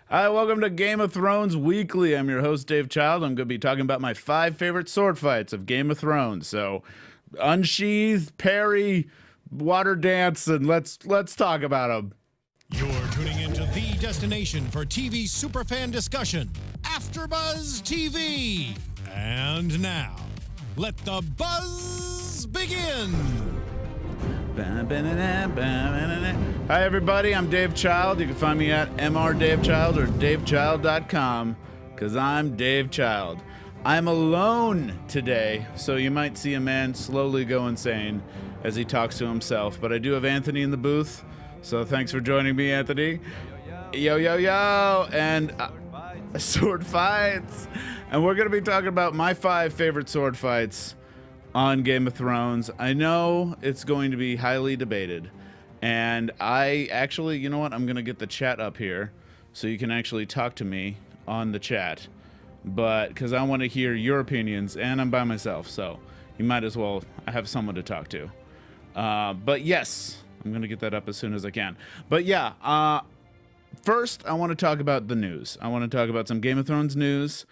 Hi, welcome to Game of Thrones Weekly. I'm your host, Dave Child. I'm going to be talking about my 5 favorite sword fights of Game of Thrones. So, unsheath, parry, water dance, and let's talk about them. You're tuning into the destination for TV superfan discussion, AfterBuzz TV. And now, let the buzz begin. Hi, everybody. I'm Dave Child. You can find me at mrdavechild or davechild.com because I'm Dave Child. I'm alone today, so you might see a man slowly go insane as he talks to himself. But I do have Anthony in the booth, so thanks for joining me, Anthony. Yo, yo, yo. And sword fights. And we're going to be talking about my 5 favorite sword fights on Game of Thrones. I know it's going to be highly debated, and I actually, you know what, I'm gonna get the chat up here so you can actually talk to me on the chat, but because I want to hear your opinions, and I'm by myself, so you might as well have someone to talk to. But yes, I'm gonna get that up as soon as I can. But yeah, first I want to talk about the news. I want to talk about some Game of Thrones news.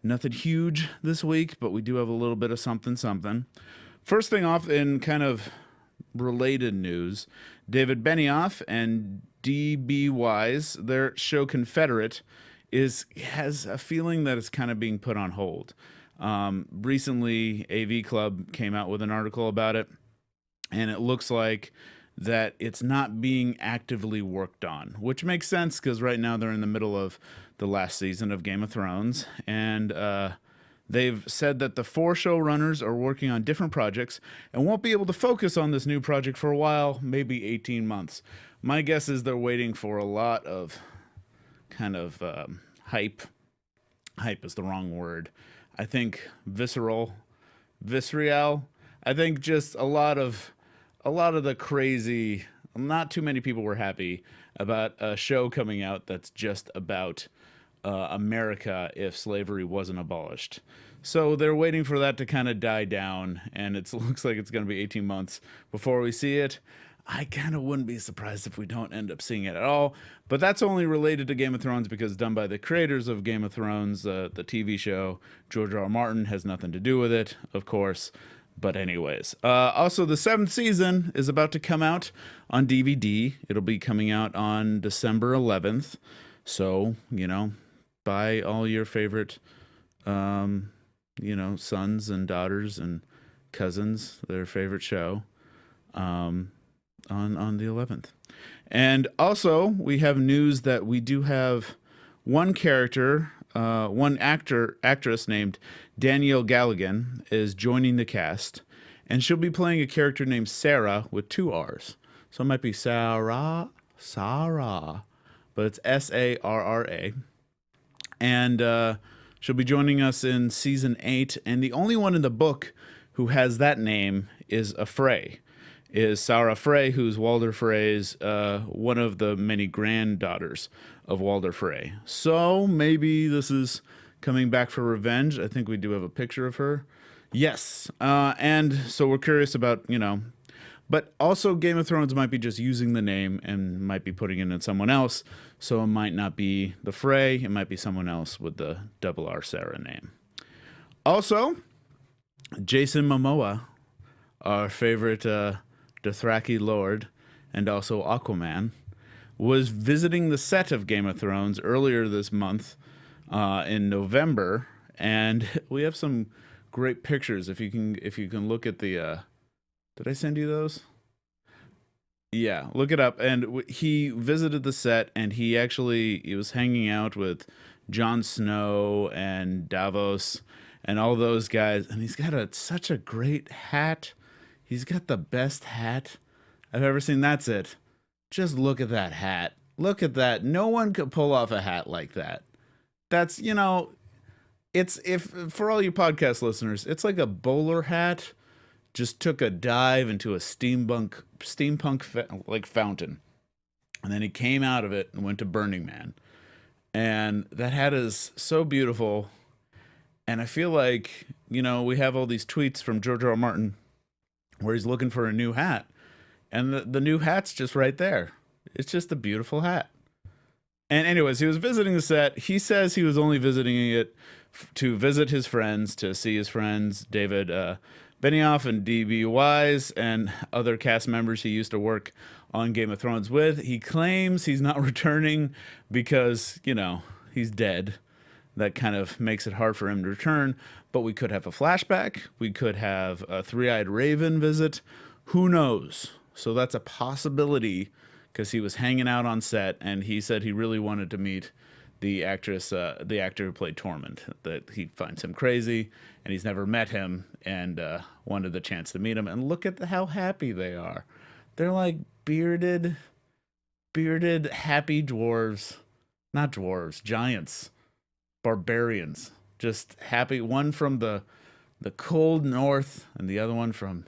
Nothing huge this week, but we do have a little bit of something. First thing off, in kind of related news, David Benioff and D.B. Wise, their show Confederate, has a feeling that it's kind of being put on hold. Recently, AV Club came out with an article about it, and it looks like that it's not being actively worked on, which makes sense because right now they're in the middle of the last season of Game of Thrones, and they've said that the 4 showrunners are working on different projects and won't be able to focus on this new project for a while, maybe 18 months. My guess is they're waiting for a lot of kind of hype. Hype is the wrong word. I think visceral. I think just a lot of the crazy. Not too many people were happy about a show coming out that's just about America if slavery wasn't abolished. So they're waiting for that to kind of die down, and it looks like it's going to be 18 months before we see it. I kind of wouldn't be surprised if we don't end up seeing it at all, but that's only related to Game of Thrones because it's done by the creators of Game of Thrones, the TV show. George R. R. Martin has nothing to do with it, of course. But anyways, also the 7th season is about to come out on DVD. It'll be coming out on December 11th. So, buy all your favorite, sons and daughters and cousins, their favorite show, on the 11th. And also, we have news that we do have one actress named Danielle Galligan is joining the cast, and she'll be playing a character named Sarah with 2 R's. So it might be Sarah, but it's Sarra. And she'll be joining us in season 8, and the only one in the book who has that name is Sarah Frey, who's Walder Frey's one of the many granddaughters of Walder Frey. So maybe this is coming back for revenge. I think we do have a picture of her. Yes. And so we're curious about, but also Game of Thrones might be just using the name and might be putting it in someone else. So it might not be the Frey. It might be someone else with the double R Sarah name. Also, Jason Momoa, our favorite Dothraki Lord, and also Aquaman, was visiting the set of Game of Thrones earlier this month in November, and we have some great pictures. If you can look at the did I send you those? Yeah, look it up. And he visited the set, and he was hanging out with Jon Snow and Davos and all those guys, and he's got such a great hat. He's got the best hat I've ever seen. That's it. Just look at that hat. Look at that. No one could pull off a hat like that. That's, it's for all you podcast listeners, it's like a bowler hat just took a dive into a steampunk like fountain. And then he came out of it and went to Burning Man. And that hat is so beautiful. And I feel like, we have all these tweets from George R. R. Martin where he's looking for a new hat. And the new hat's just right there. It's just a beautiful hat. And anyways, he was visiting the set. He says he was only visiting it to visit his friends, to see his friends, David Benioff and D.B. Wise and other cast members he used to work on Game of Thrones with. He claims he's not returning because, you know, he's dead. That kind of makes it hard for him to return. But we could have a flashback. We could have a three-eyed raven visit. Who knows? So that's a possibility because he was hanging out on set and he said he really wanted to meet the actor who played Tormund, that he finds him crazy and he's never met him and wanted the chance to meet him. And look at how happy they are. They're like bearded, happy dwarves. Not dwarves, giants, barbarians. Just happy. One from the cold north and the other one from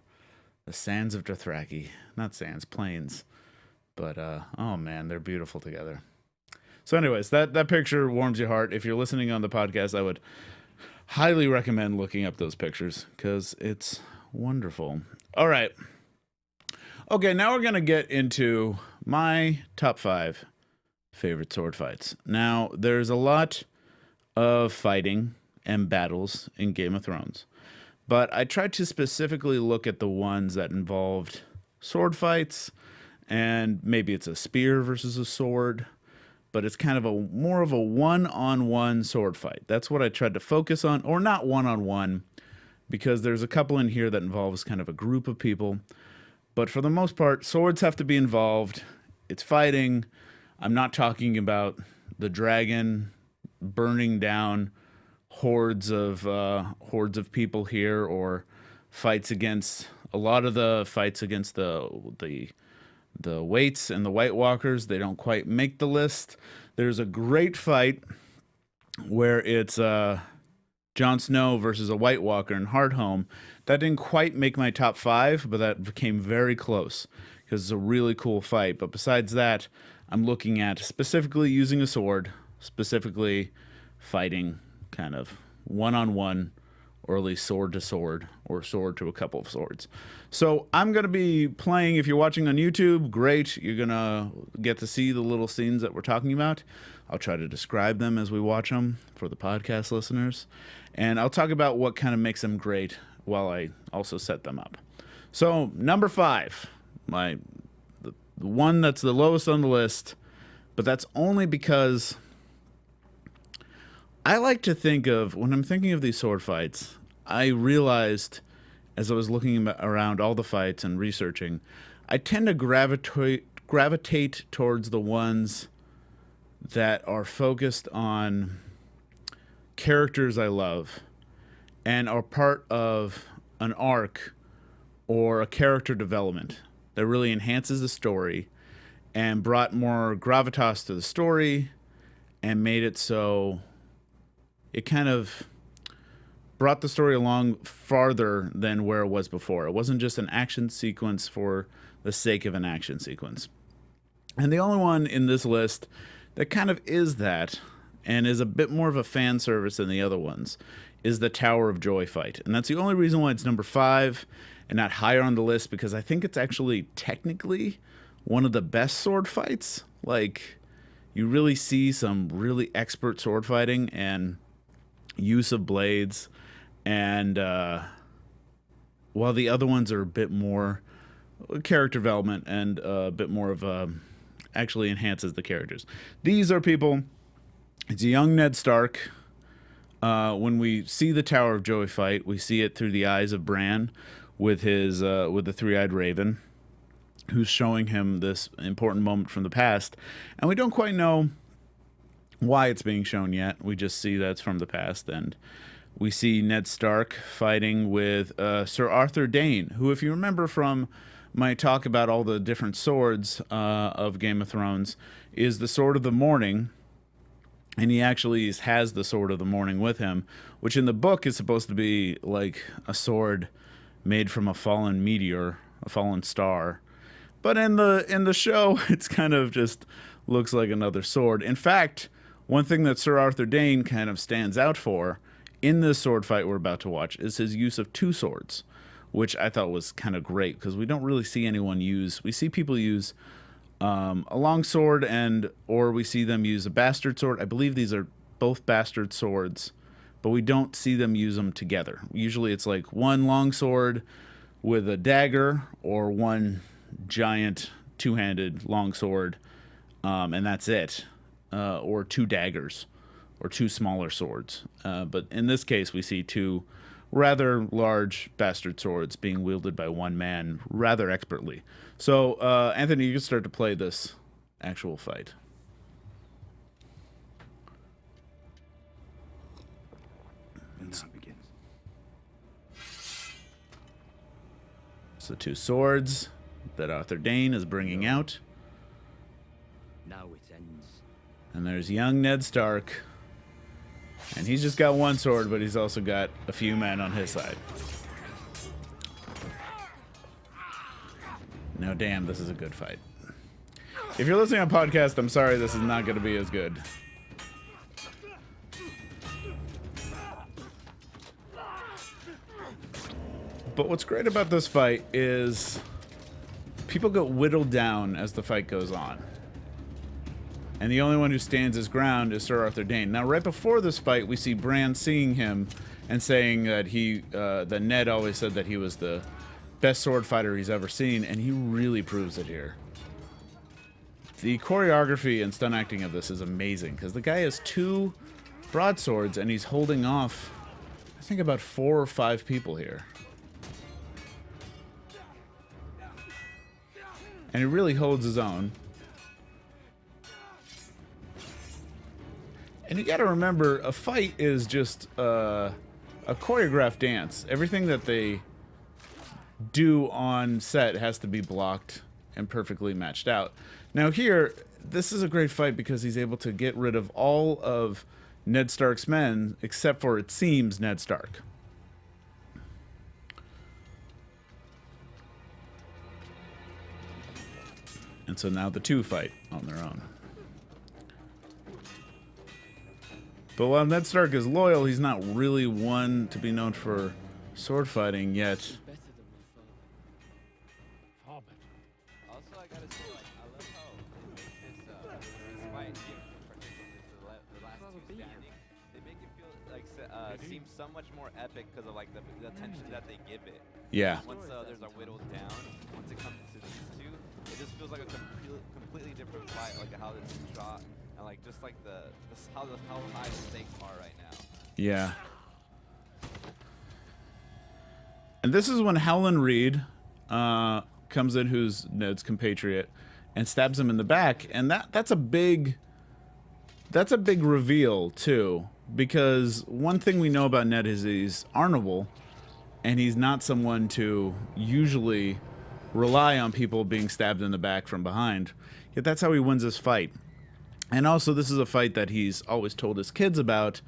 the sands of Dothraki. Not sands, plains. But, oh man, they're beautiful together. So anyways, that picture warms your heart. If you're listening on the podcast, I would highly recommend looking up those pictures because it's wonderful. All right. Okay, now we're going to get into my top 5 favorite sword fights. Now, there's a lot of fighting and battles in Game of Thrones, but I tried to specifically look at the ones that involved sword fights, and maybe it's a spear versus a sword, but it's kind of more of a one-on-one sword fight. That's what I tried to focus on, or not one-on-one, because there's a couple in here that involves kind of a group of people. But for the most part, swords have to be involved. It's fighting. I'm not talking about the dragon burning down hordes of people here, or fights against a lot of the fights against the Waits and the White Walkers. They don't quite make the list. There's a great fight where it's Jon Snow versus a White Walker in Hardhome. That didn't quite make my top 5, but that became very close because it's a really cool fight. But besides that, I'm looking at specifically using a sword, specifically fighting kind of one-on-one, or at least sword to sword, or sword to a couple of swords. So I'm going to be playing, if you're watching on YouTube, great. You're going to get to see the little scenes that we're talking about. I'll try to describe them as we watch them for the podcast listeners. And I'll talk about what kind of makes them great while I also set them up. So number 5, the one that's the lowest on the list, but that's only because I like to think of, when I'm thinking of these sword fights, I realized as I was looking around all the fights and researching, I tend to gravitate towards the ones that are focused on characters I love and are part of an arc or a character development that really enhances the story and brought more gravitas to the story and made it so it kind of brought the story along farther than where it was before. It wasn't just an action sequence for the sake of an action sequence. And the only one in this list that kind of is that, and is a bit more of a fan service than the other ones, is the Tower of Joy fight. And that's the only reason why it's number 5 and not higher on the list, because I think it's actually technically one of the best sword fights. Like, you really see some really expert sword fighting and use of blades, and while the other ones are a bit more character development and a bit more of actually enhances the characters. These are people, it's a young Ned Stark. When we see the Tower of Joy fight, we see it through the eyes of Bran with the three-eyed raven, who's showing him this important moment from the past, and we don't quite know why it's being shown yet. We just see that's from the past, and we see Ned Stark fighting with Sir Arthur Dayne, who, if you remember from my talk about all the different swords of Game of Thrones, is the Sword of the Morning, and he actually has the Sword of the Morning with him, which in the book is supposed to be like a sword made from a fallen meteor, a fallen star. But in the show, it's kind of just looks like another sword. In fact, one thing that Sir Arthur Dayne kind of stands out for in this sword fight we're about to watch is his use of 2 swords, which I thought was kind of great because we don't really see anyone use. We see people use a long sword, or we see them use a bastard sword. I believe these are both bastard swords, but we don't see them use them together. Usually it's like one long sword with a dagger, or one giant two-handed long sword, and that's it. Or two daggers, or two smaller swords. But in this case, we see two rather large bastard swords being wielded by one man rather expertly. So, Anthony, you can start to play this actual fight. So, two swords that Arthur Dayne is bringing out. Now it ends. And there's young Ned Stark. And he's just got one sword, but he's also got a few men on his side. Now, damn, this is a good fight. If you're listening on podcast, I'm sorry, this is not going to be as good. But what's great about this fight is people get whittled down as the fight goes on. And the only one who stands his ground is Sir Arthur Dayne. Now, right before this fight, we see Brienne seeing him and saying that that Ned always said that he was the best sword fighter he's ever seen, and he really proves it here. The choreography and stunt acting of this is amazing, because the guy has two broadswords, and he's holding off, I think, about 4 or 5 people here. And he really holds his own. And you gotta remember, a fight is just a choreographed dance. Everything that they do on set has to be blocked and perfectly matched out. Now here, this is a great fight because he's able to get rid of all of Ned Stark's men, except for, it seems, Ned Stark. And so now the two fight on their own. But while Ned Stark is loyal, he's not really one to be known for sword fighting yet. Also, I gotta say, like, I love how this fight, particularly the last two standing, they make it feel like seem so much more epic because of like the attention that they give it. Yeah. Once the others are whittled down, once it comes to these two, it just feels like a completely different fight, like how it's shot. And like just like how high the stakes are right now. Yeah. And this is when Howland Reed comes in, who's Ned's compatriot, and stabs him in the back, and that's a big reveal too, because one thing we know about Ned is he's honorable, and he's not someone to usually rely on people being stabbed in the back from behind. Yet that's how he wins this fight. And also, this is a fight that he's always told his kids about,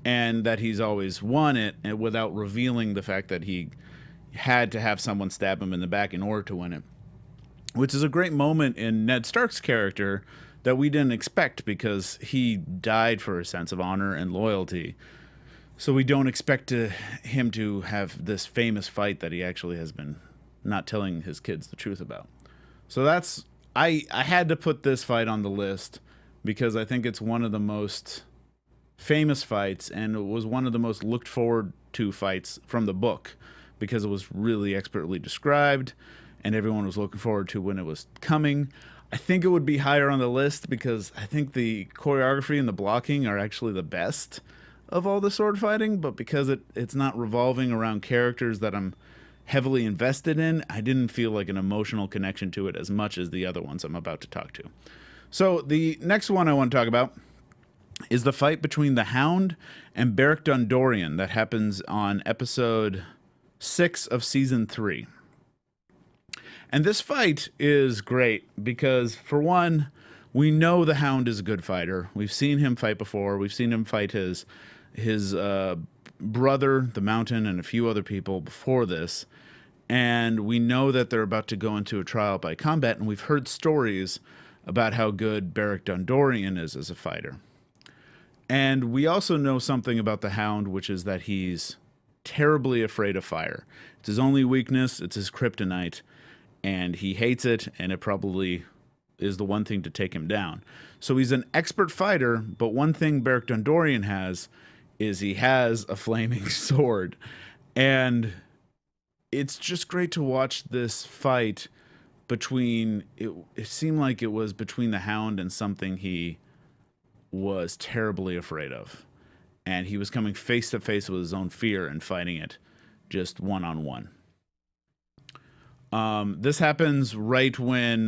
and that he's always won it, and without revealing the fact that he had to have someone stab him in the back in order to win it. Which is a great moment in Ned Stark's character that we didn't expect, because he died for a sense of honor and loyalty. So we don't expect him to have this famous fight that he actually has been not telling his kids the truth about. So that's... I had to put this fight on the list, because I think it's one of the most famous fights, and it was one of the most looked forward to fights from the book, because it was really expertly described, and everyone was looking forward to when it was coming. I think it would be higher on the list, because I think the choreography and the blocking are actually the best of all the sword fighting, but because it's not revolving around characters that I'm heavily invested in, I didn't feel like an emotional connection to it as much as the other ones I'm about to talk to. So the next one I want to talk about is the fight between the Hound and Beric Dondarrion that happens on episode 6 of season 3. And this fight is great because, for one, we know the Hound is a good fighter. We've seen him fight before. We've seen him fight his brother, the Mountain, and a few other people before this. And we know that they're about to go into a trial by combat, and we've heard stories about how good Beric Dondarrion is as a fighter. And we also know something about the Hound, which is that he's terribly afraid of fire. It's his only weakness, it's his kryptonite, and he hates it, and it probably is the one thing to take him down. So he's an expert fighter, but one thing Beric Dondarrion has is he has a flaming sword. And it's just great to watch this fight between, it seemed like it was between the Hound and something he was terribly afraid of. And he was coming face to face with his own fear and fighting it just one-on-one. This happens right when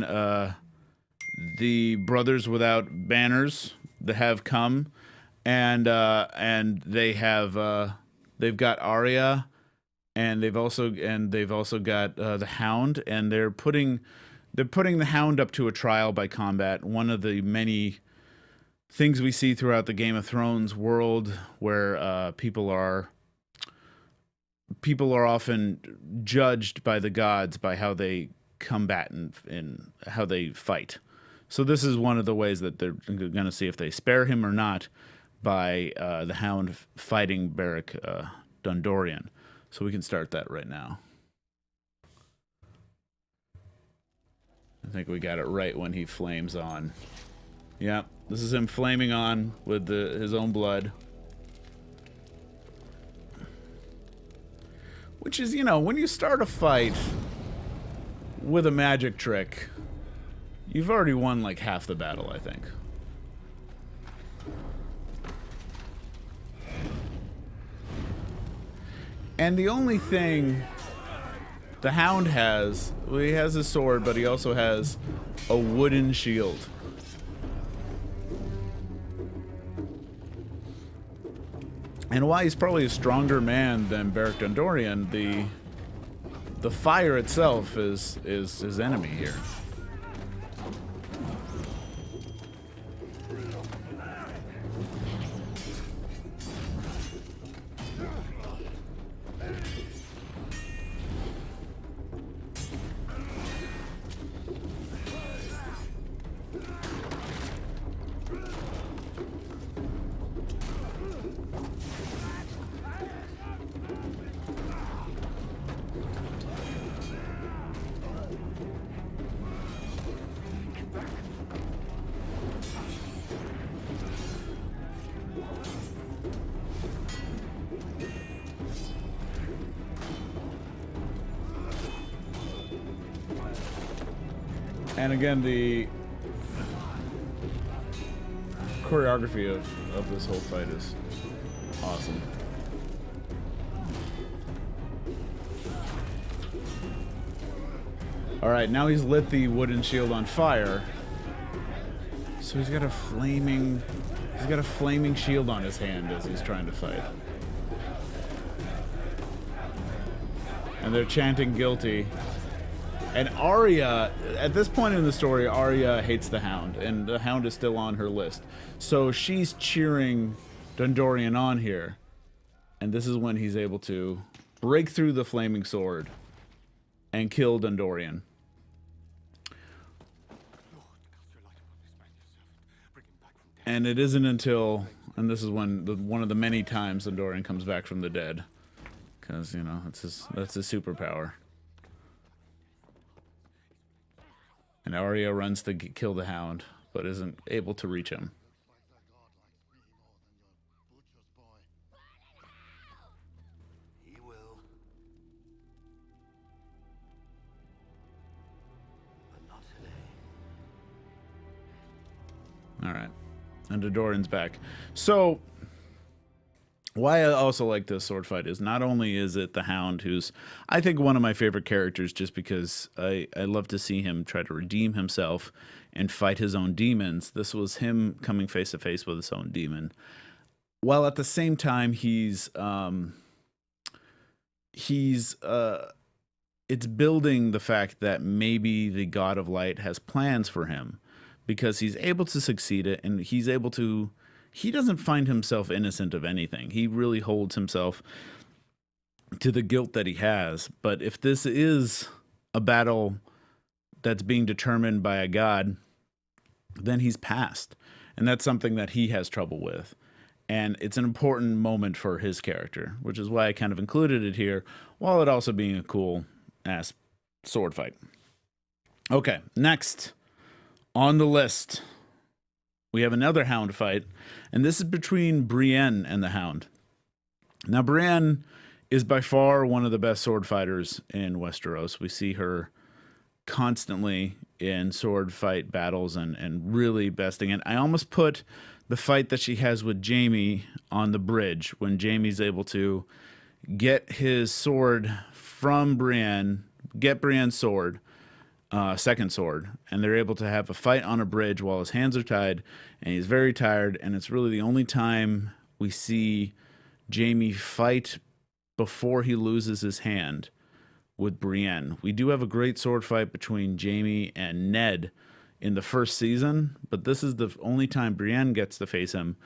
the Brothers Without Banners have come, and they've got Arya, and they've also got the Hound, and they're putting the Hound up to a trial by combat. One of the many things we see throughout the Game of Thrones world where people are often judged by the gods by how they combat and how they fight. So this is one of the ways that they're going to see if they spare him or not by the Hound fighting Beric Dondarrion. So we can start that right now. I think we got it right when he flames on. Yeah, this is him flaming on with his own blood. Which is, you know, when you start a fight with a magic trick, you've already won like half the battle, I think. And the only thing the Hound has, well, he has his sword, but he also has a wooden shield. And while he's probably a stronger man than Beric Dondarrion, the fire itself is his enemy here. And again, the choreography of this whole fight is awesome. Alright, now he's lit the wooden shield on fire. So he's got a flaming shield on his hand as he's trying to fight. And they're chanting guilty. And Arya, at this point in the story, Arya hates the Hound, and the Hound is still on her list. So she's cheering Dondarrion on here. And this is when he's able to break through the flaming sword and kill Dondarrion. And it isn't until, and this is when one of the many times Dondarrion comes back from the dead. Because, you know, that's his superpower. And Arya runs to kill the Hound, but isn't able to reach him. He will. But not today. All right. And Dondarrion's back. So, why I also like this sword fight is not only is it the Hound, who's, I think, one of my favorite characters just because I love to see him try to redeem himself and fight his own demons. This was him coming face to face with his own demon. While at the same time, it's building the fact that maybe the God of Light has plans for him because he's able to succeed it and he's able to. He doesn't find himself innocent of anything. He really holds himself to the guilt that he has. But if this is a battle that's being determined by a god, then he's passed. And that's something that he has trouble with. And it's an important moment for his character, which is why I kind of included it here, while it also being a cool-ass sword fight. Okay, next. On the list, we have another Hound fight, and this is between Brienne and the Hound. Now, Brienne is by far one of the best sword fighters in Westeros. We see her constantly in sword fight battles and really besting it. I almost put the fight that she has with Jaime on the bridge when Jaime's able to get his sword from Brienne, get Brienne's sword, second sword, and they're able to have a fight on a bridge while his hands are tied and he's very tired, and it's really the only time we see Jaime fight before he loses his hand with Brienne. We do have a great sword fight between Jaime and Ned in the first season, but this is the only time Brienne gets to face him,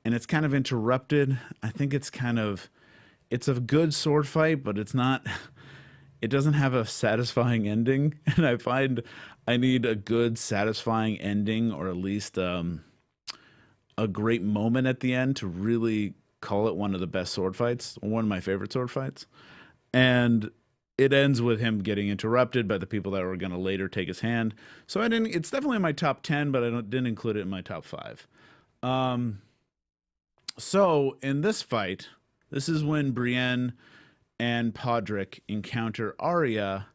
and it's kind of interrupted. I think it's a good sword fight, but it's not, it doesn't have a satisfying ending, and I find I need a good satisfying ending, or at least a great moment at the end to really call it one of the best sword fights, one of my favorite sword fights. And it ends with him getting interrupted by the people that were going to later take his hand. So it's definitely in my top 10, but I didn't include it in my top 5. So in this fight, this is when Brienne and Podrick encounter Arya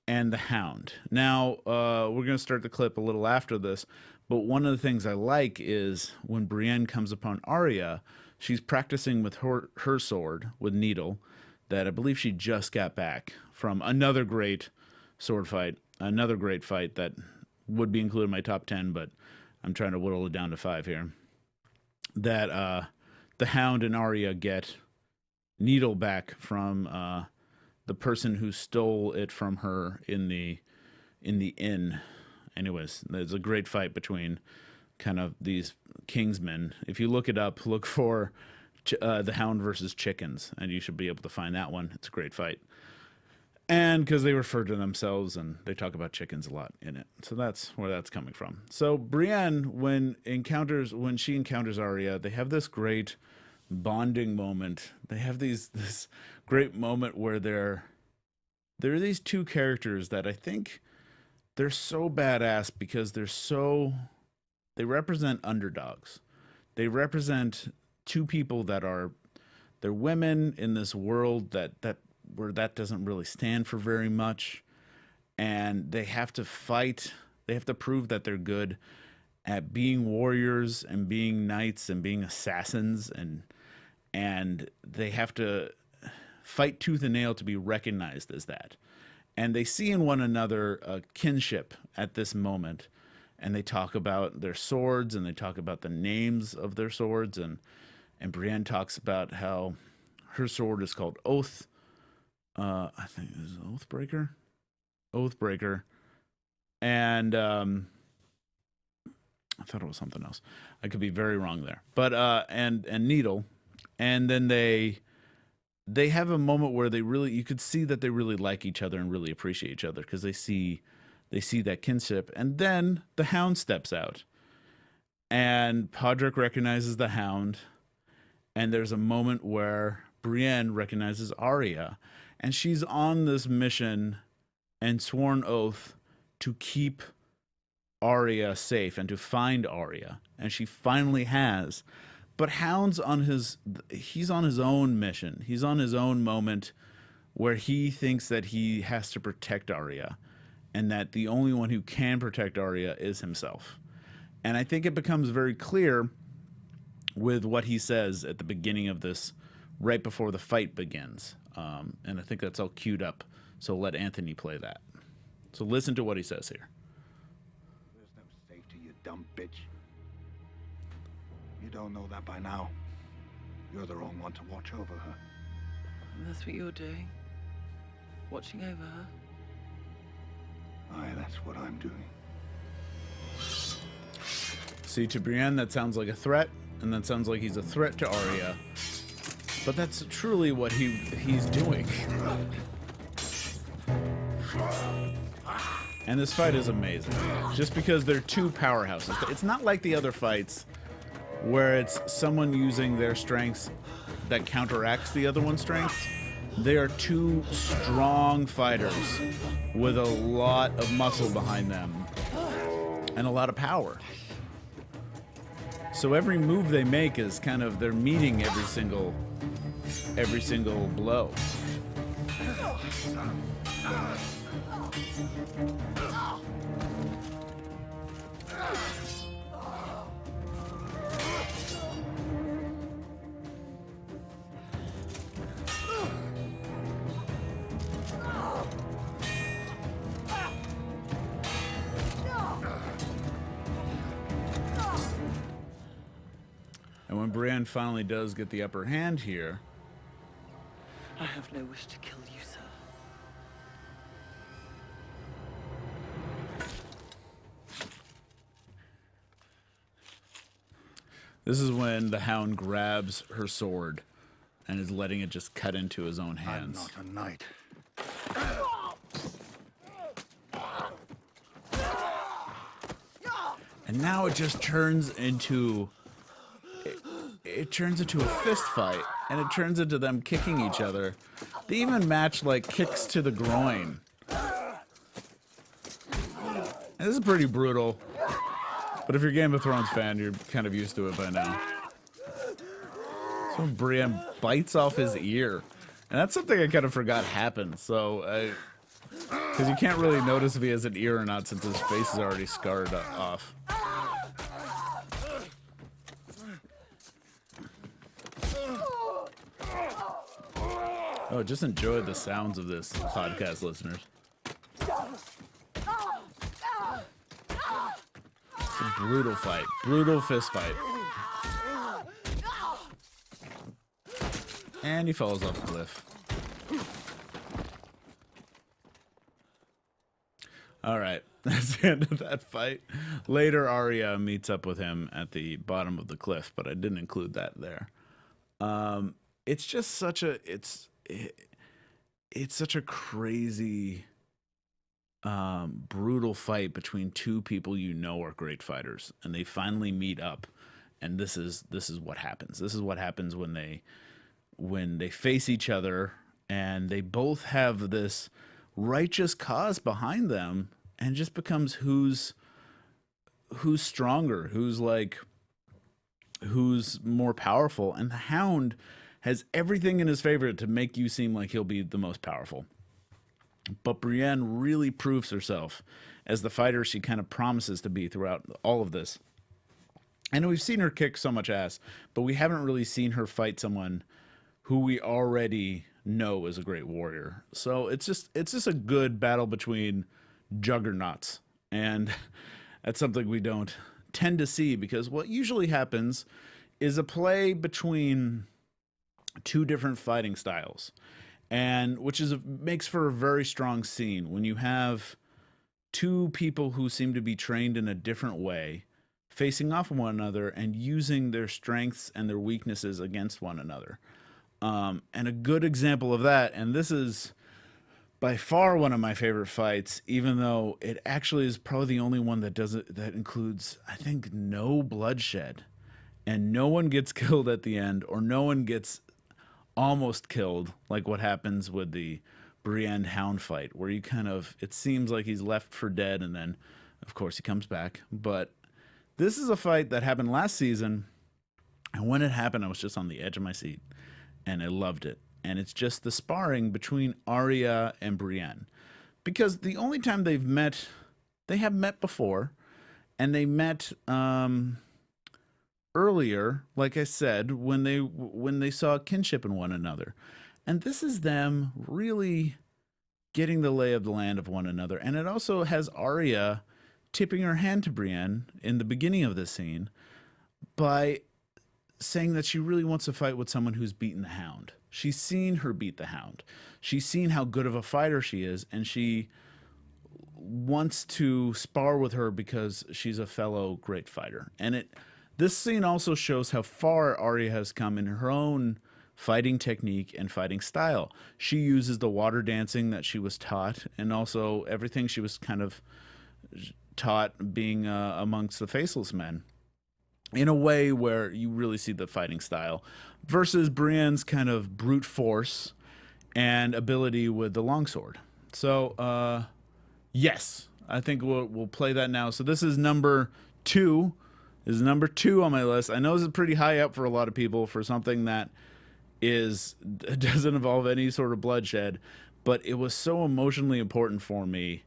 and the Hound. Now, we're going to start the clip a little after this, but one of the things I like is when Brienne comes upon Arya, she's practicing with her sword, with Needle, that I believe she just got back from another great sword fight, another great fight that would be included in my top 10, but I'm trying to whittle it down to 5 here. That the Hound and Arya get Needle back from the person who stole it from her in the inn. Anyways, there's a great fight between kind of these Kingsmen. If you look it up, look for the Hound versus Chickens, and you should be able to find that one. It's a great fight. And because they refer to themselves and they talk about chickens a lot in it. So that's where that's coming from. So Brienne, when she encounters Arya, they have this great bonding moment. They have this great moment where there are these two characters that I think they're so badass because they represent underdogs. They represent two people they're women in this world where that doesn't really stand for very much, and they have to fight. They have to prove that they're good at being warriors and being knights and being assassins, and they have to fight tooth and nail to be recognized as that. And they see in one another a kinship at this moment, and they talk about their swords and they talk about the names of their swords, and Brienne talks about how her sword is called Oath. I think it was Oathbreaker. And I thought it was something else. I could be very wrong there. But and Needle. And then they have a moment where you could see that they really like each other and really appreciate each other because they see that kinship. And then the Hound steps out. And Podrick recognizes the Hound. And there's a moment where Brienne recognizes Arya. And she's on this mission and sworn oath to keep Arya safe and to find Arya. And she finally has. But Hound's he's on his own mission. He's on his own moment where he thinks that he has to protect Arya and that the only one who can protect Arya is himself. And I think it becomes very clear with what he says at the beginning of this, right before the fight begins. And I think that's all queued up. So let Anthony play that. So listen to what he says here. There's no safety, you dumb bitch. You don't know that by now. You're the wrong one to watch over her. And that's what you're doing? Watching over her? Aye, that's what I'm doing. See, to Brienne, that sounds like a threat, and that sounds like he's a threat to Arya. But that's truly what he's doing. And this fight is amazing. Just because they're two powerhouses. It's not like the other fights where it's someone using their strengths that counteracts the other one's strengths. They are two strong fighters with a lot of muscle behind them. and a lot of power. So every move they make is kind of, they're meeting every single blow. And when Brienne finally does get the upper hand here, I have no wish to kill you, sir. this is when the Hound grabs her sword and is letting it just cut into his own hands. I'm not a knight. And now it just turns into... It turns into a fist fight, and it turns into them kicking each other. They even match, like, kicks to the groin. This is pretty brutal. But if you're a Game of Thrones fan, you're kind of used to it by now. So Brienne bites off his ear. And that's something I kind of forgot happened, so... Because you can't really notice if he has an ear or not since his face is already scarred off. Oh, just enjoy the sounds of this, podcast listeners. It's a brutal fight. Brutal fist fight. And he falls off the cliff. Alright, that's the end of that fight. Later, Arya meets up with him at the bottom of the cliff, but I didn't include that there. It's just such a... It's such a crazy, brutal fight between two people you know are great fighters, and they finally meet up, and this is what happens. This is what happens when they face each other, and they both have this righteous cause behind them, and just becomes who's stronger, who's more powerful, and the Hound has everything in his favor to make you seem like he'll be the most powerful. But Brienne really proves herself as the fighter she kind of promises to be throughout all of this. And we've seen her kick so much ass, but we haven't really seen her fight someone who we already know is a great warrior. So it's just a good battle between juggernauts. And that's something we don't tend to see, because what usually happens is a play between two different fighting styles, and which makes for a very strong scene when you have two people who seem to be trained in a different way facing off one another and using their strengths and their weaknesses against one another. And a good example of that, and this is by far one of my favorite fights, even though it actually is probably the only one that includes, I think, no bloodshed, and no one gets killed at the end, or no one gets almost killed, like what happens with the Brienne Hound fight, where you it seems like he's left for dead, and then of course he comes back. But this is a fight that happened last season, and when it happened I was just on the edge of my seat, and I loved it. And it's just the sparring between Arya and Brienne, because the only time they have met before, and they met earlier, like I said, when they saw kinship in one another. And this is them really getting the lay of the land of one another. And it also has Arya tipping her hand to Brienne in the beginning of this scene by saying that she really wants to fight with someone who's beaten the Hound. She's seen her beat the Hound. She's seen how good of a fighter she is, and she wants to spar with her because she's a fellow great fighter. And this scene also shows how far Arya has come in her own fighting technique and fighting style. She uses the water dancing that she was taught, and also everything she was kind of taught being amongst the Faceless Men, in a way where you really see the fighting style, versus Brienne's kind of brute force and ability with the longsword. So, yes, I think we'll play that now. So this is number 2. This is number 2 on my list. I know this is pretty high up for a lot of people for something that doesn't involve any sort of bloodshed, but it was so emotionally important for me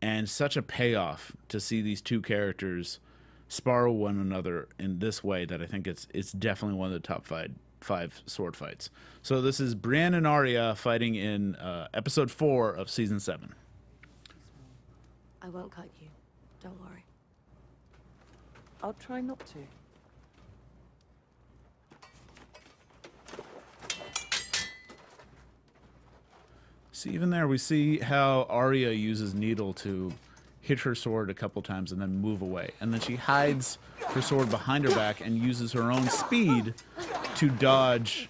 and such a payoff to see these two characters spar one another in this way that I think it's definitely one of the top 5 sword fights. So this is Brienne and Arya fighting in episode 4 of season 7. I won't cut you. Don't worry. I'll try not to. See, even there we see how Arya uses needle to hit her sword a couple times and then move away. And then she hides her sword behind her back and uses her own speed to dodge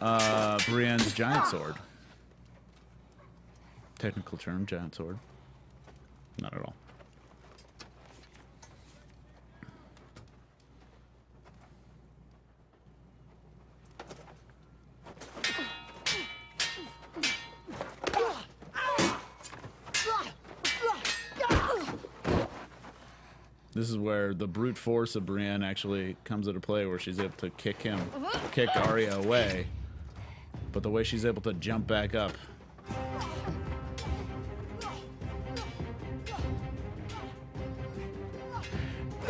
Brienne's giant sword. Technical term, giant sword. Not at all. This is where the brute force of Brienne actually comes into play, where she's able to kick Arya away. But the way she's able to jump back up.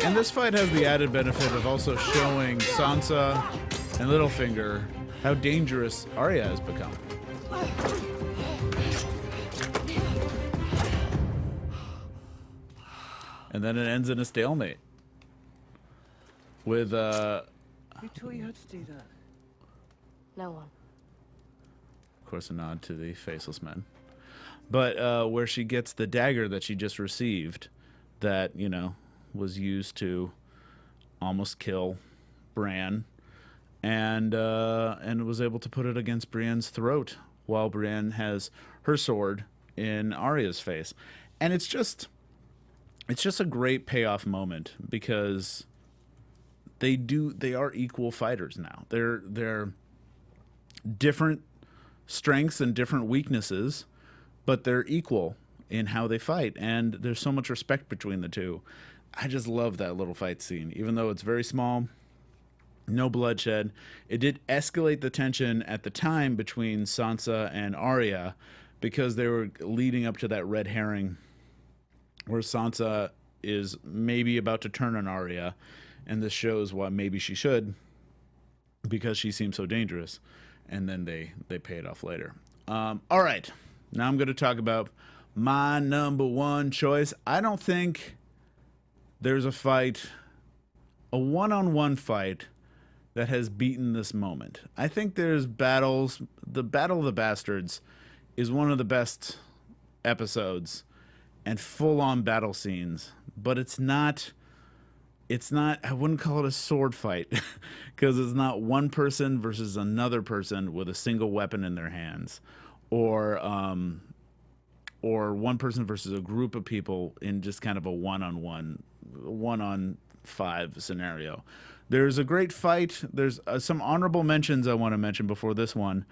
And this fight has the added benefit of also showing Sansa and Littlefinger how dangerous Arya has become. And then it ends in a stalemate. With, Who taught you how to do that? No one. of course, a nod to the Faceless Men. But where she gets the dagger that she just received that, you know, was used to almost kill Bran. And was able to put it against Brienne's throat while Brienne has her sword in Arya's face. And it's just a great payoff moment because they are equal fighters now. They're different strengths and different weaknesses, but they're equal in how they fight, and there's so much respect between the two. I just love that little fight scene, even though it's very small, no bloodshed. It did escalate the tension at the time between Sansa and Arya because they were leading up to that red herring where Sansa is maybe about to turn on Arya, and this shows why maybe she should, because she seems so dangerous, and then they pay it off later. All right, now I'm going to talk about my number 1 choice. I don't think there's a one-on-one fight that has beaten this moment. I think there's battles. The Battle of the Bastards is one of the best episodes and full-on battle scenes, but it's not, I wouldn't call it a sword fight because it's not one person versus another person with a single weapon in their hands, or one person versus a group of people in just kind of a one-on-5 scenario. There's a great fight. There's some honorable mentions I want to mention before this one.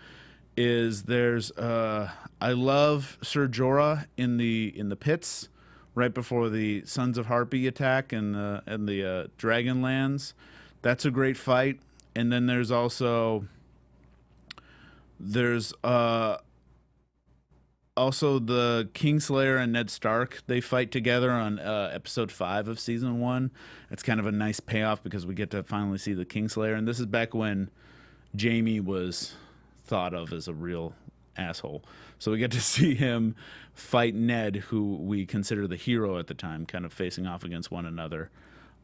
I love Ser Jorah in the pits right before the Sons of Harpy attack and the Dragonlands. That's a great fight. And then there's also the Kingslayer and Ned Stark. They fight together on episode 5 of season 1. It's kind of a nice payoff because we get to finally see the Kingslayer, and this is back when Jaime was thought of as a real asshole. So we get to see him fight Ned, who we consider the hero at the time, kind of facing off against one another.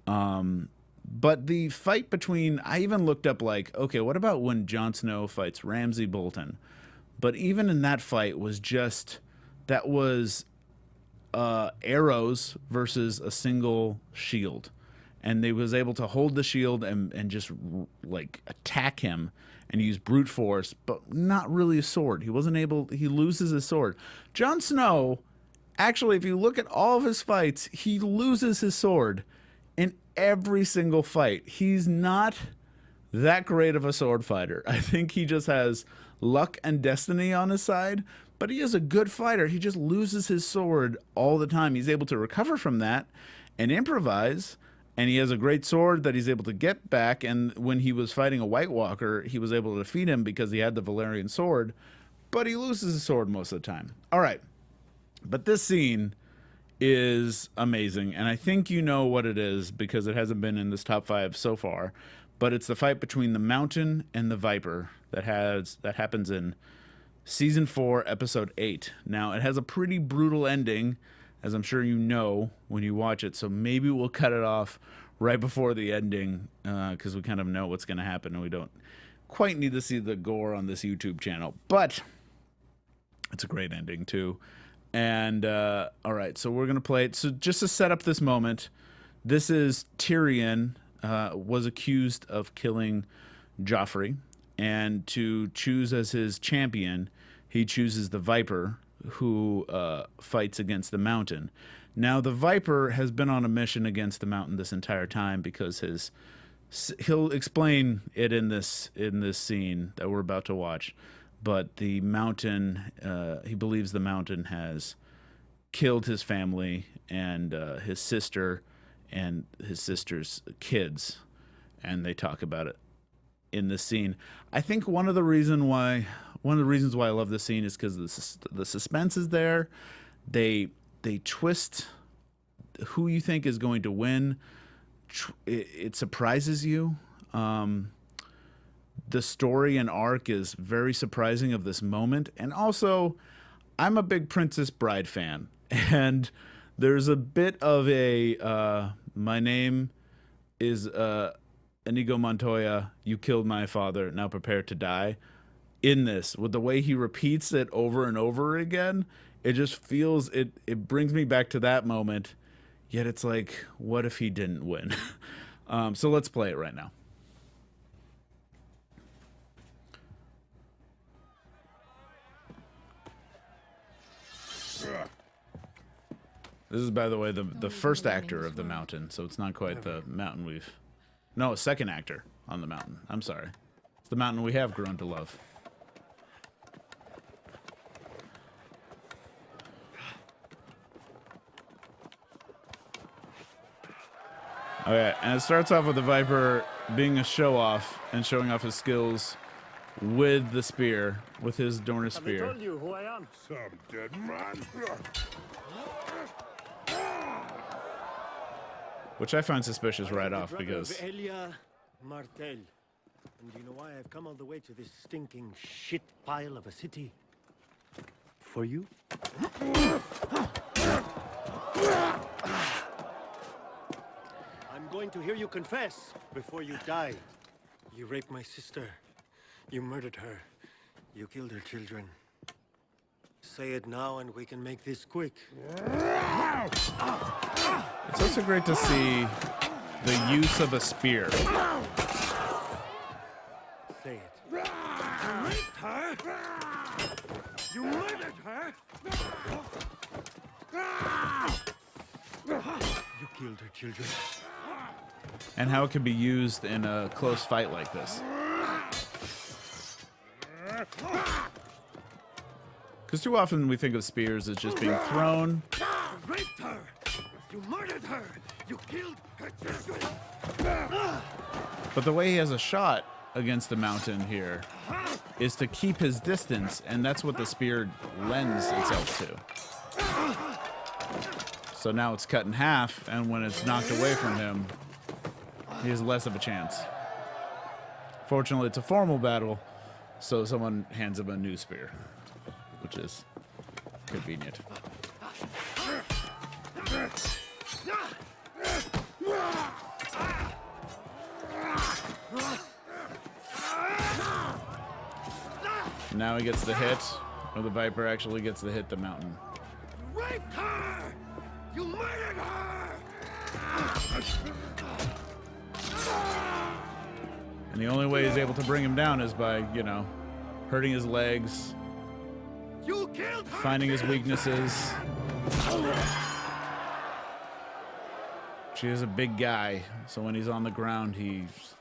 But the fight between, I even looked up like, okay, what about when Jon Snow fights Ramsay Bolton? But even in that fight that was arrows versus a single shield. And they was able to hold the shield and just like attack him and use brute force, but not really a sword. He loses his sword. Jon Snow, actually, if you look at all of his fights, he loses his sword in every single fight. He's not that great of a sword fighter. I think he just has luck and destiny on his side, but he is a good fighter. He just loses his sword all the time. He's able to recover from that and improvise, and he has a great sword that he's able to get back. And when he was fighting a White Walker, he was able to defeat him because he had the Valyrian sword, but he loses his sword most of the time. All right, but this scene is amazing, and I think you know what it is because it hasn't been in this top 5 so far, but it's the fight between the Mountain and the Viper that happens in Season 4, Episode 8. Now, it has a pretty brutal ending, as I'm sure you know when you watch it, so maybe we'll cut it off right before the ending because we kind of know what's going to happen, and we don't quite need to see the gore on this YouTube channel, but it's a great ending, too. And, all right, so we're going to play it. So just to set up this moment, this is Tyrion was accused of killing Joffrey. And to choose as his champion, he chooses the Viper, who fights against the Mountain. Now, the Viper has been on a mission against the Mountain this entire time because he'll explain it in this scene that we're about to watch. But the Mountain, he believes the Mountain has killed his family and his sister and his sister's kids, and they talk about it in this scene. I think one of the reasons why I love this scene is because the suspense is there. They twist who you think is going to win. It surprises you. The story and arc is very surprising of this moment. And also, I'm a big Princess Bride fan. And there's a bit of a, my name is Inigo Montoya, you killed my father, now prepare to die. In this, with the way he repeats it over and over again, it just feels, it brings me back to that moment. Yet it's like, what if he didn't win? So let's play it right now. This is, by the way, the first actor of the Mountain, so it's not quite the Mountain we've... No, second actor on the Mountain. I'm sorry. It's the Mountain we have grown to love. Okay, and it starts off with the Viper being a show-off and showing off his skills with the spear, with his Dorner spear. I told you who I am. Some dead man. Which I find suspicious right off because... Elia Martel. And do you know why I've come all the way to this stinking shit pile of a city? For you? I'm going to hear you confess before you die. You raped my sister. You murdered her. You killed her children. Say it now and we can make this quick. It's also great to see the use of a spear. Say it. You raped her? You murdered her? You killed her children. And how it can be used in a close fight like this. Because too often we think of spears as just being thrown. You raped her! You murdered her! You killed her children! But the way he has a shot against the Mountain here is to keep his distance, and that's what the spear lends itself to. So now it's cut in half, and when it's knocked away from him, he has less of a chance. Fortunately, it's a formal battle, so someone hands him a new spear, which is convenient. Now he gets the hit, or the Viper actually gets the hit the Mountain. You raped her! You murdered her! And the only way he's able to bring him down is by, you know, hurting his legs, You killed her! finding his weaknesses. She is a big guy, so when he's on the ground, he's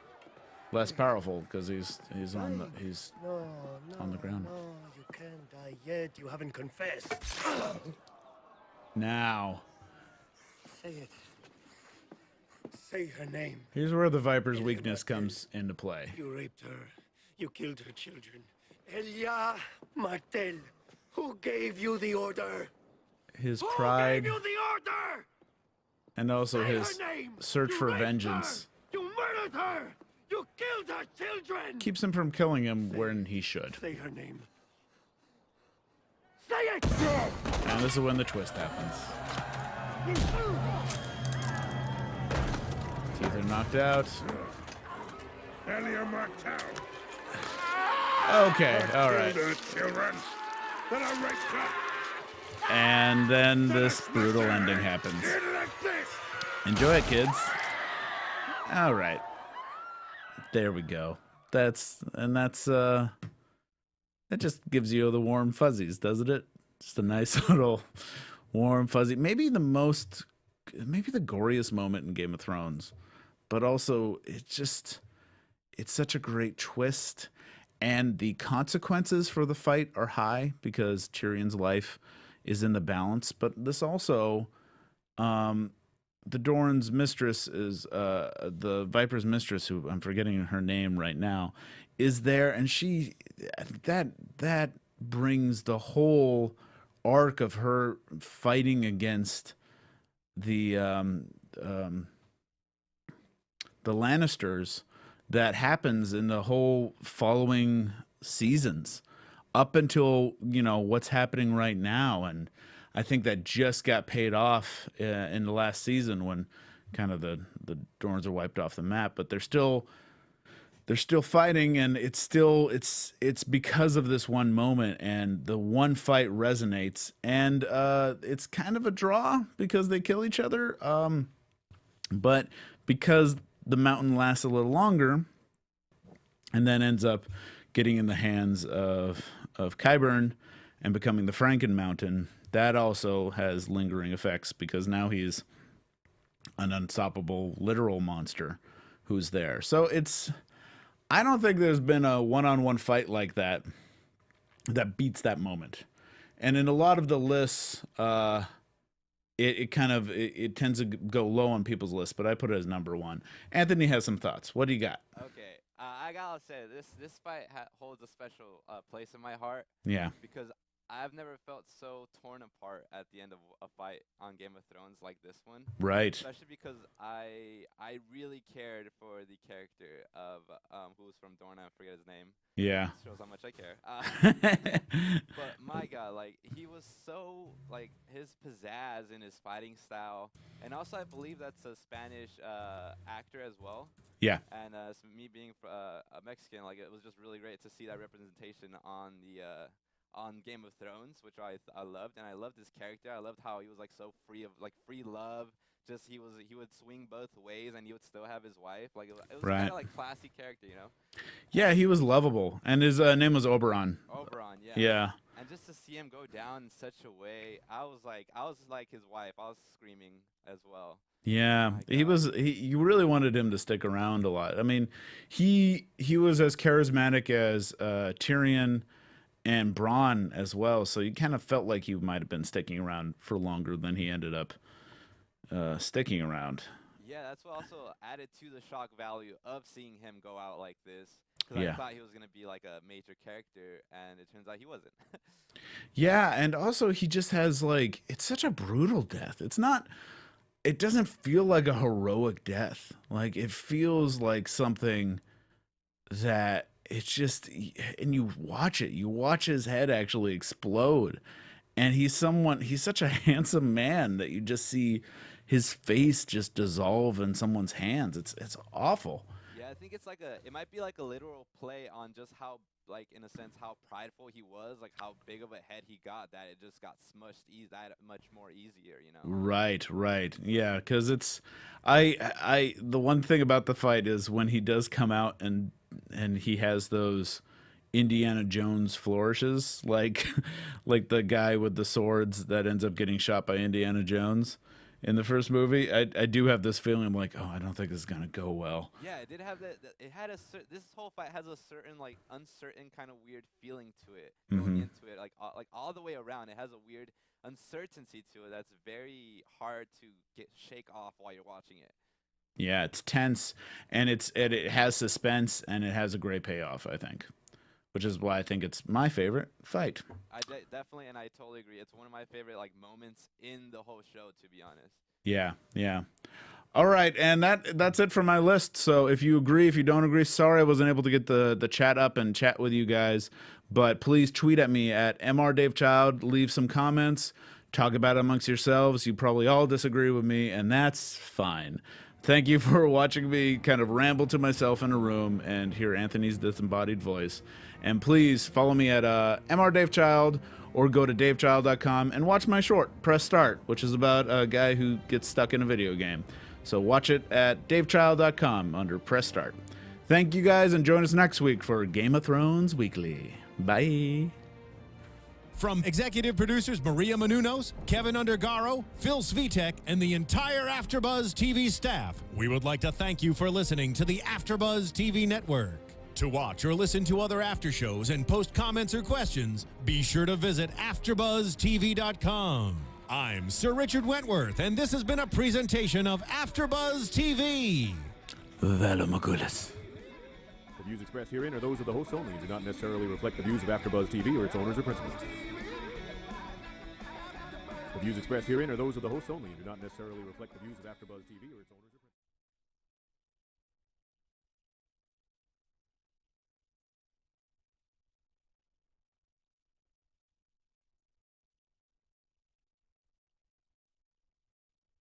less powerful because he's on the ground. No, you can't die yet. You haven't confessed. Now, Say it. Say her name. here's where the Viper's weakness comes into play. You raped her. You killed her children. Elia Martel. Who gave you the order? His Who pride gave you the order? and also Say his her name. search You for raped vengeance her. You murdered her. You killed her children. keeps him from killing him when he should. Say her name. Say it. And this is when the twist happens. Teeth are knocked out. Elia Martel. Okay, all right. The children that are raped her. And then this brutal ending happens. Like this. Enjoy it, kids. All right. There we go. That just gives you the warm fuzzies, doesn't it? Just a nice little warm fuzzy. Maybe the goriest moment in Game of Thrones, but also it's such a great twist, and the consequences for the fight are high because Tyrion's life is in the balance. But this also, the Dorne's mistress is the Viper's mistress, who I'm forgetting her name right now, is there, and she that brings the whole arc of her fighting against the Lannisters that happens in the whole following seasons up until what's happening right now. And I think that just got paid off in the last season when kind of the Dorns are wiped off the map, but they're still fighting, and it's because of this one moment, and the one fight resonates, and it's kind of a draw because they kill each other, but because the mountain lasts a little longer and then ends up getting in the hands of Qyburn and becoming the Franken Mountain, that also has lingering effects because now he's an unstoppable literal monster who's there. So I don't think there's been a one-on-one fight like that beats that moment. And in a lot of the lists, it tends to go low on people's lists, but I put it as number one. Anthony has some thoughts. What do you got? Okay, I gotta say this fight holds a special place in my heart. Yeah. Because I've never felt so torn apart at the end of a fight on Game of Thrones like this one. Right. Especially because I really cared for the character of who's from Dorne. I forget his name. Yeah. It shows how much I care. But my God, like he was so like his pizzazz in his fighting style, and also I believe that's a Spanish actor as well. Yeah. And so me being a Mexican, like it was just really great to see that representation on the on Game of Thrones, which I loved, and I loved his character. I loved how he was like so free of like free love. Just he would swing both ways, and he would still have his wife. Like it was Right. kind of like classy character, you know. Yeah, he was lovable, and his name was Oberon. Oberon, yeah. Yeah. And just to see him go down in such a way, I was like his wife. I was screaming as well. Yeah, My he God. was. You really wanted him to stick around a lot. I mean, he was as charismatic as Tyrion and Bronn as well. So you kind of felt like he might have been sticking around for longer than he ended up sticking around. Yeah, that's what also added to the shock value of seeing him go out like this. Because Yeah. I thought he was gonna be like a major character, and it turns out he wasn't. Yeah, and also he just has like, it's such a brutal death. It doesn't feel like a heroic death. Like it feels like something that it's just, and you watch his head actually explode. And he's such a handsome man that you just see his face just dissolve in someone's hands. It's awful. Yeah, I think it might be like a literal play on just how, like, in a sense, how prideful he was, like how big of a head he got, that it just got smushed that much more easier, you know? Right. Yeah, because the one thing about the fight is when he does come out and he has those Indiana Jones flourishes, like the guy with the swords that ends up getting shot by Indiana Jones in the first movie. I do have this feeling. I'm like, oh, I don't think this is gonna go well. Yeah, it did have that. It had this whole fight has a certain like uncertain kind of weird feeling to it going into it, like like all the way around. It has a weird uncertainty to it that's very hard to shake off while you're watching it. Yeah, it's tense, and it has suspense, and it has a great payoff, I think, which is why I think it's my favorite fight. Definitely, and I totally agree. It's one of my favorite like moments in the whole show, to be honest. Yeah, yeah. All right, and that's it for my list. So if you agree, if you don't agree, sorry I wasn't able to get the chat up and chat with you guys, but please tweet at me at mrdavechild, leave some comments, talk about it amongst yourselves. You probably all disagree with me, and that's fine. Thank you for watching me kind of ramble to myself in a room and hear Anthony's disembodied voice. And please follow me at mrdavechild, or go to davechild.com and watch my short, Press Start, which is about a guy who gets stuck in a video game. So watch it at davechild.com under Press Start. Thank you guys, and join us next week for Game of Thrones Weekly. Bye. From executive producers Maria Menounos, Kevin Undergaro, Phil Svitek, and the entire AfterBuzz TV staff, we would like to thank you for listening to the AfterBuzz TV network. To watch or listen to other after shows and post comments or questions, be sure to visit AfterBuzzTV.com. I'm Sir Richard Wentworth, and this has been a presentation of AfterBuzz TV. Velomagulis. The views expressed herein are those of the hosts only and do not necessarily reflect the views of AfterBuzz TV or its owners or principals. The views expressed herein are those of the hosts only and do not necessarily reflect the views of AfterBuzz TV or its owners or principals.